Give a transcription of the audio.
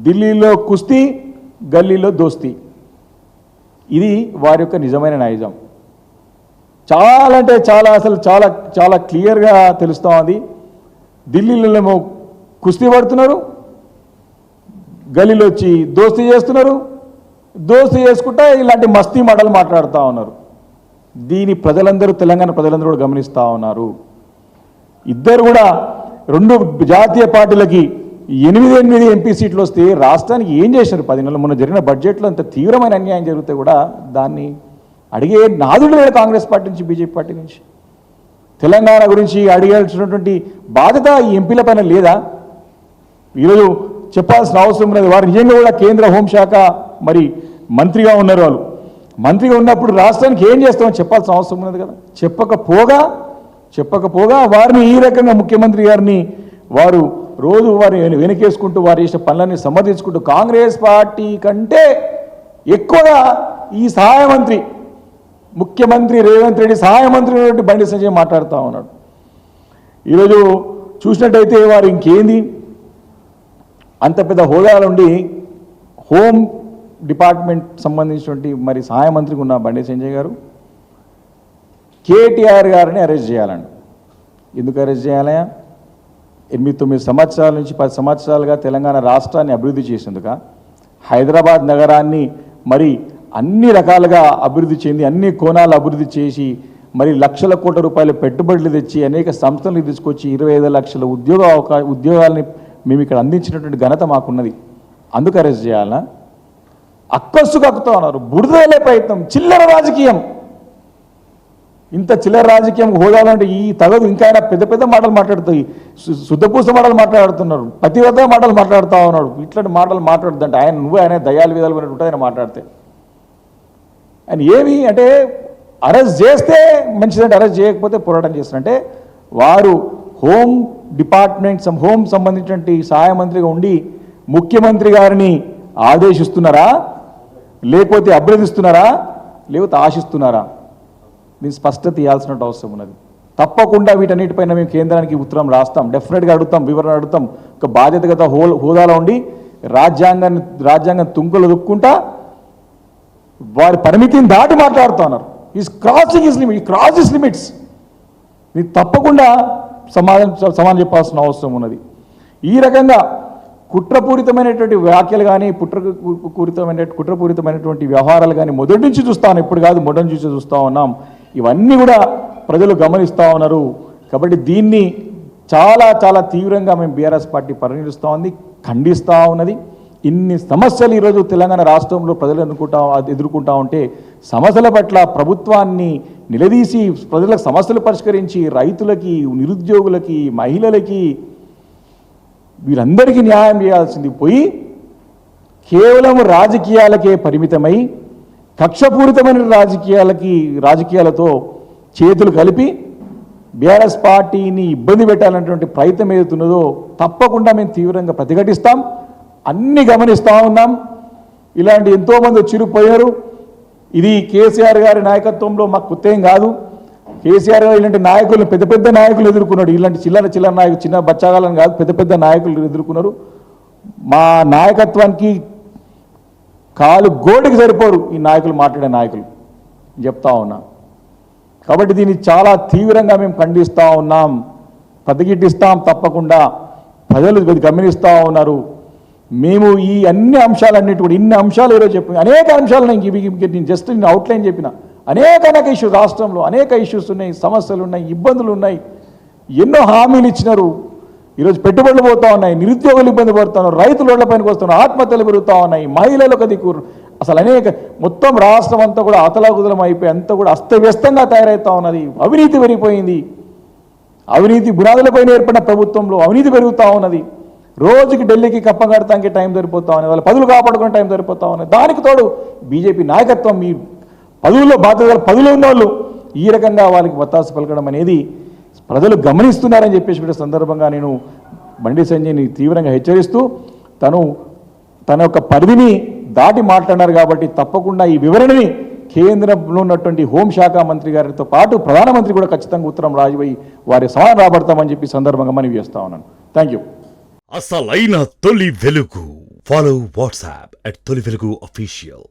ఢిల్లీలో కుస్తీ, గల్లీలో దోస్తీ. ఇది వారి యొక్క నిజమైన నైజం. చాలా అంటే చాలా, అసలు చాలా చాలా క్లియర్గా తెలుస్తూ ఉంది. ఢిల్లీలో కుస్తీ పడుతున్నారు, గల్లీలో వచ్చి దోస్తీ చేస్తున్నారు, దోస్తీ చేసుకుంటా ఇలాంటి మస్తీ మాటలు మాట్లాడుతూ ఉన్నారు. దీని ప్రజలందరూ, తెలంగాణ ప్రజలందరూ కూడా గమనిస్తూ ఉన్నారు. ఇద్దరు కూడా రెండు జాతీయ పార్టీలకి 8 ఎంపీ సీట్లు వస్తే రాష్ట్రానికి ఏం చేశారు? 10 నెలలు మొన్న జరిగిన బడ్జెట్లో అంత తీవ్రమైన అన్యాయం జరిగితే కూడా దాన్ని అడిగే నాదుడు లేడు కాంగ్రెస్ పార్టీ నుంచి, బీజేపీ పార్టీ నుంచి. తెలంగాణ గురించి అడిగాల్సినటువంటి బాధ్యత ఈ ఎంపీల పైన లేదా? ఈరోజు చెప్పాల్సిన అవసరం ఉన్నది. వారు నిజంగా కూడా కేంద్ర హోంశాఖ మరి మంత్రిగా ఉన్నారు. వాళ్ళు మంత్రిగా ఉన్నప్పుడు రాష్ట్రానికి ఏం చేస్తామని చెప్పాల్సిన అవసరం ఉన్నది కదా. చెప్పకపోగా వారిని ఈ రకంగా ముఖ్యమంత్రి గారిని వారు రోజు వారిని వెనకేసుకుంటూ వారు చేసిన పనులన్నీ సమర్థించుకుంటూ కాంగ్రెస్ పార్టీ కంటే ఎక్కువగా ఈ సహాయ మంత్రి, ముఖ్యమంత్రి రేవంత్ రెడ్డి సహాయ మంత్రి బండి సంజయ్ మాట్లాడుతూ ఉన్నాడు. ఈరోజు చూసినట్టయితే వారు ఇంకేంది, అంత పెద్ద హోదాలో ఉండి హోమ్ డిపార్ట్మెంట్ సంబంధించినటువంటి మరి సహాయ మంత్రికి ఉన్న బండి సంజయ్ గారు కేటీఆర్ గారిని అరెస్ట్ చేయాలండి. ఎందుకు అరెస్ట్ చేయాలి? 8-9 సంవత్సరాల నుంచి 10 సంవత్సరాలుగా తెలంగాణ రాష్ట్రాన్ని అభివృద్ధి చేసేందుక, హైదరాబాద్ నగరాన్ని మరి అన్ని రకాలుగా అభివృద్ధి చెంది అన్ని కోణాలు అభివృద్ధి చేసి మరి లక్షల కోట్ల రూపాయల పెట్టుబడులు తెచ్చి అనేక సంస్థలను తీసుకొచ్చి 25 లక్షల ఉద్యోగాలని మేము ఇక్కడ అందించినటువంటి ఘనత మాకున్నది. అందుకు అరెస్ట్ చేయాలనా? అక్కస్సు కక్కుతూ ఉన్నారు. బురదలే ప్రయత్నం, చిల్లర రాజకీయం. ఇంత చిల్లర రాజకీయం హోదాలంటే ఈ తగదు. ఇంకా ఆయన పెద్ద పెద్ద మాటలు మాట్లాడుతాయి, శుద్ధపూస మాటలు మాట్లాడుతున్నారు, పతివ్రత మాటలు మాట్లాడుతూ ఉన్నాడు. ఇట్లాంటి మాటలు మాట్లాడుతుంటే ఆయన దయాలు విధాలు ఉంటుంది ఆయన మాట్లాడితే. ఆయన ఏమి అంటే అరెస్ట్ చేస్తే మంచిదంటే, అరెస్ట్ చేయకపోతే పోరాటం చేస్తారంటే వారు హోమ్ డిపార్ట్మెంట్ హోమ్ సంబంధించినటువంటి సహాయ మంత్రిగా ఉండి ముఖ్యమంత్రి గారిని ఆదేశిస్తున్నారా, లేకపోతే అభ్యర్థిస్తున్నారా, లేకపోతే ఆశిస్తున్నారా? దీన్ని స్పష్టత ఇవ్వాల్సిన అవసరం ఉన్నది. తప్పకుండా వీటన్నిటిపైన మేము కేంద్రానికి ఉత్తరం రాస్తాం, డెఫినెట్గా అడుగుతాం, వివరణ అడుగుతాం. ఒక బాధ్యతగత హోదాలో ఉండి రాజ్యాంగం తుంకలు దుక్కుంటా వారి పరిమితిని దాటి మాట్లాడుతూ ఉన్నారు. Is crossing his limit, cross his limits. ఇది తప్పకుండా సమాధానం చెప్పాల్సిన అవసరం ఉన్నది. ఈ రకంగా కుట్రపూరితమైనటువంటి వ్యాఖ్యలు కానీ కుట్రపూరితమైనటువంటి వ్యవహారాలు కానీ మొదటి నుంచి చూస్తాను, ఇప్పుడు కాదు మొదటి నుంచి చూస్తూ ఉన్నాం. ఇవన్నీ కూడా ప్రజలు గమనిస్తూ ఉన్నారు. కాబట్టి దీన్ని చాలా చాలా తీవ్రంగా మేము బీఆర్ఎస్ పార్టీ పరిగణిస్తూ ఉంది, ఖండిస్తూ ఉన్నది. ఇన్ని సమస్యలు ఈరోజు తెలంగాణ రాష్ట్రంలో ప్రజలు ఎదుర్కొంటూ ఉంటే సమస్యల పట్ల ప్రభుత్వాన్ని నిలదీసి ప్రజలకు సమస్యలు పరిష్కరించి రైతులకి, నిరుద్యోగులకి, మహిళలకి వీరందరికీ న్యాయం చేయాల్సింది పోయి కేవలం రాజకీయాలకే పరిమితమై కక్షపూరితమైన రాజకీయాలతో చేతులు కలిపి బీఆర్ఎస్ పార్టీని ఇబ్బంది పెట్టాలన్నటువంటి ప్రయత్నం ఏదైతున్నదో తప్పకుండా మేము తీవ్రంగా ప్రతిఘటిస్తాం. అన్నీ గమనిస్తూ ఉన్నాం. ఇలాంటి ఎంతోమంది వచ్చిపోయారు. ఇది కేసీఆర్ గారి నాయకత్వంలో మాకు కొత్తేం కాదు. కేసీఆర్ గారు ఇలాంటి నాయకులు, పెద్ద పెద్ద నాయకులు ఎదుర్కొన్నాడు. ఇలాంటి చిల్లర నాయకులు, చిన్న బచ్చాగాలని కాదు, పెద్ద పెద్ద నాయకులు ఎదుర్కొన్నారు. మా నాయకత్వానికి కాలు గోటికి సరిపోరు ఈ నాయకులు, మాట్లాడే నాయకులు చెప్తా ఉన్నా. కాబట్టి దీన్ని చాలా తీవ్రంగా మేము ఖండిస్తూ ఉన్నాం, ప్రతిఘటిస్తాం. తప్పకుండా ప్రజలు గమనిస్తూ ఉన్నారు. మేము ఈ అన్ని అంశాలన్నిటి కూడా, ఇన్ని అంశాలు ఈరోజు చెప్పిన అనేక అంశాలు నేను జస్ట్ నేను అవుట్లైన్ చెప్పిన అనేక ఇష్యూస్, రాష్ట్రంలో అనేక ఇష్యూస్ ఉన్నాయి, సమస్యలు ఉన్నాయి, ఇబ్బందులు ఉన్నాయి. ఎన్నో హామీలు ఇచ్చినారు. ఈరోజు పెట్టుబడులు పోతూ ఉన్నాయి, నిరుద్యోగులు ఇబ్బంది పడుతున్నారు, రైతులు రోడ్ల పైనకి వస్తున్నారు, ఆత్మహత్యలు పెరుగుతూ ఉన్నాయి, మహిళలకు దిక్కు అసలు అనేక మొత్తం రాష్ట్రం అంతా కూడా అతలాకుతలం అయిపోయి అంతా కూడా అస్తవ్యస్తంగా తయారవుతూ ఉన్నది. అవినీతి పెరిగిపోయింది. అవినీతి బునాదులపైన ఏర్పడిన ప్రభుత్వంలో అవినీతి పెరుగుతూ ఉన్నది. రోజుకి ఢిల్లీకి కప్పం కడతానికి టైం సరిపోతా ఉన్నది, వాళ్ళ పదవులు కాపాడుకునే టైం సరిపోతా ఉన్నది. దానికి తోడు బీజేపీ నాయకత్వం, మీ పదవుల్లో బాధ్యతలు పదవులు ఉన్నవాళ్ళు ఈ రకంగా వాళ్ళకి వత్తాసు పలకడం అనేది ప్రజలు గమనిస్తున్నారని చెప్పేసి సందర్భంగా నేను బండి సంజయ్ని తీవ్రంగా హెచ్చరిస్తూ, తన యొక్క పరిధిని దాటి మాట్లాడారు. కాబట్టి తప్పకుండా ఈ వివరణని కేంద్రంలో ఉన్నటువంటి హోంశాఖ మంత్రి గారితో పాటు ప్రధానమంత్రి కూడా ఖచ్చితంగా ఉత్తరం రాజుపోయి వారి సమాధానం రాబడతామని చెప్పి సందర్భంగా మనవి చేస్తా ఉన్నాను. Thank you. అసలైన తొలి వెలుగు Follow WhatsApp at Toli Velugu Official.